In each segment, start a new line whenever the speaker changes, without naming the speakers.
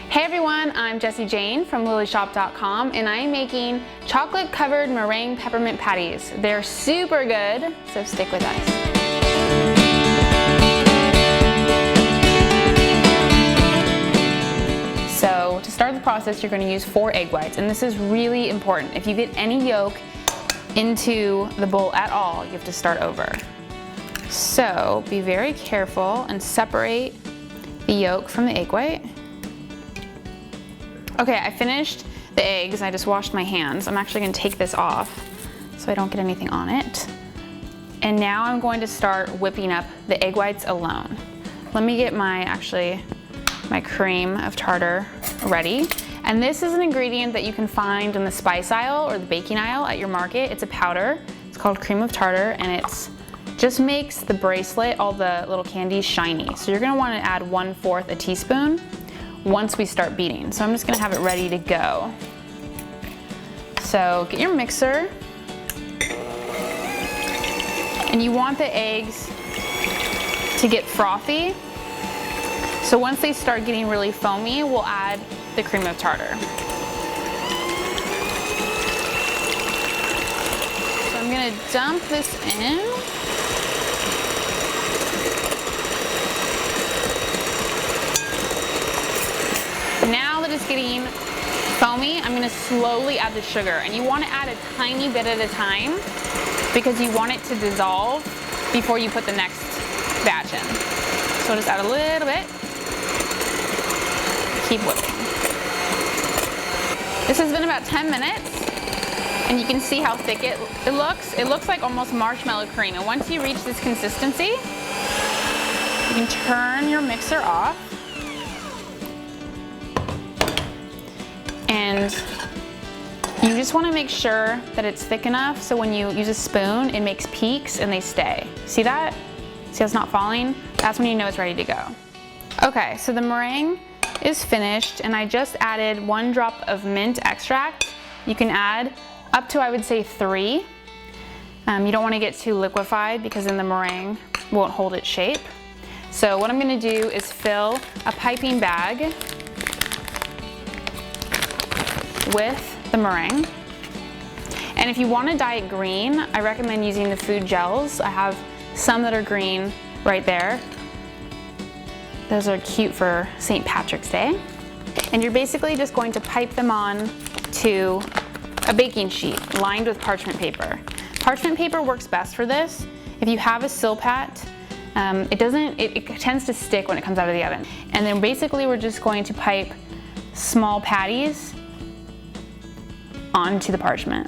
Hey everyone, I'm Jessie Jane from lilyshop.com and I am making chocolate covered meringue peppermint patties. They're super good, so stick with us. So to start the process, you're going to use 4 egg whites, and this is really important. If you get any yolk into the bowl at all, you have to start over. So be very careful and separate the yolk from the egg white. Okay, I finished the eggs. I just washed my hands. I'm actually going to take this off so I don't get anything on it. And now I'm going to start whipping up the egg whites alone. Let me get my cream of tartar ready. And this is an ingredient that you can find in the spice aisle or the baking aisle at your market. It's a powder. It's called cream of tartar, and it's just makes the bracelet, all the little candies, shiny. So you're going to want to add 1/4 a teaspoon once we start beating. So I'm just gonna have it ready to go. So get your mixer, and you want the eggs to get frothy. So once they start getting really foamy, we'll add the cream of tartar. So I'm gonna dump this in. Now that it's getting foamy, I'm gonna slowly add the sugar, and you wanna add a tiny bit at a time because you want it to dissolve before you put the next batch in. So just add a little bit, keep whipping. This has been about 10 minutes, and you can see how thick it looks. It looks like almost marshmallow cream, and once you reach this consistency, you can turn your mixer off. And you just want to make sure that it's thick enough so when you use a spoon, it makes peaks and they stay. See that? See how it's not falling? That's when you know it's ready to go. Okay, so the meringue is finished, and I just added 1 drop of mint extract. You can add up to, I would say, 3. You don't want to get too liquefied because then the meringue won't hold its shape. So what I'm going to do is fill a piping bag with the meringue. And if you want to dye it green, I recommend using the food gels. I have some that are green right there. Those are cute for St. Patrick's Day. And you're basically just going to pipe them on to a baking sheet lined with parchment paper. Parchment paper works best for this. If you have a Silpat, it tends to stick when it comes out of the oven. And then basically we're just going to pipe small patties onto the parchment.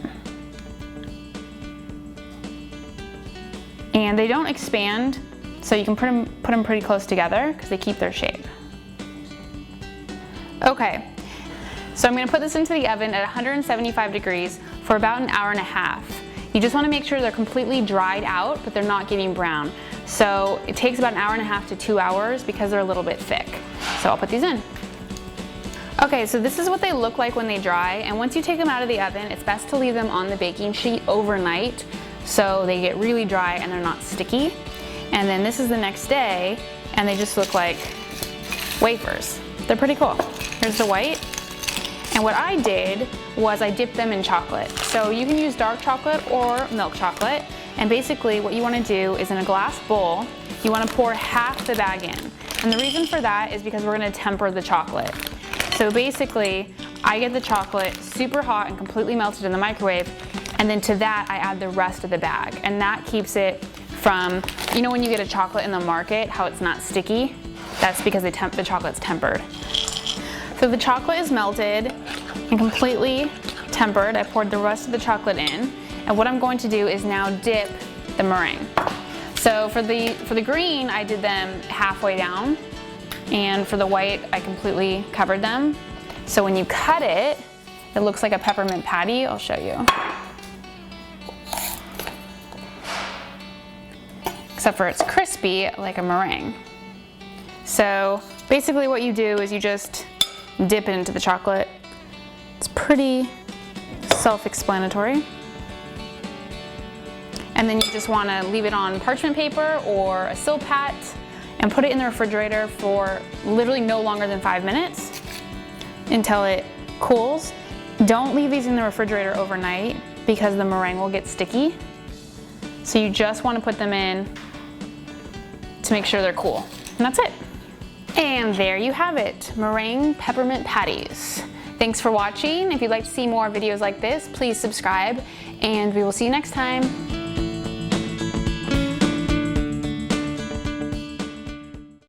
And they don't expand, so you can put them pretty close together because they keep their shape. Okay, so I'm going to put this into the oven at 175 degrees for about 1.5 hours. You just want to make sure they're completely dried out, but they're not getting brown. So it takes about 1.5 hours to 2 hours because they're a little bit thick. So I'll put these in. Okay, so this is what they look like when they dry, and once you take them out of the oven, it's best to leave them on the baking sheet overnight so they get really dry and they're not sticky. And then this is the next day, and they just look like wafers. They're pretty cool. Here's the white. And what I did was I dipped them in chocolate. So you can use dark chocolate or milk chocolate, and basically what you want to do is in a glass bowl, you want to pour half the bag in. And the reason for that is because we're going to temper the chocolate. So basically, I get the chocolate super hot and completely melted in the microwave, and then to that I add the rest of the bag, and that keeps it from, you know when you get a chocolate in the market, how it's not sticky? That's because the chocolate's tempered. So the chocolate is melted and completely tempered. I poured the rest of the chocolate in, and what I'm going to do is now dip the meringue. So for the green, I did them halfway down. And for the white, I completely covered them. So when you cut it, it looks like a peppermint patty. I'll show you. Except for it's crispy like a meringue. So basically what you do is you just dip it into the chocolate. It's pretty self-explanatory. And then you just want to leave it on parchment paper or a Silpat and put it in the refrigerator for literally no longer than 5 minutes. until it cools. Don't leave these in the refrigerator overnight because the meringue will get sticky. So you just want to put them in to make sure they're cool. And that's it. And there you have it, meringue peppermint patties. Thanks for watching. If you'd like to see more videos like this, please subscribe, and we will see you next time.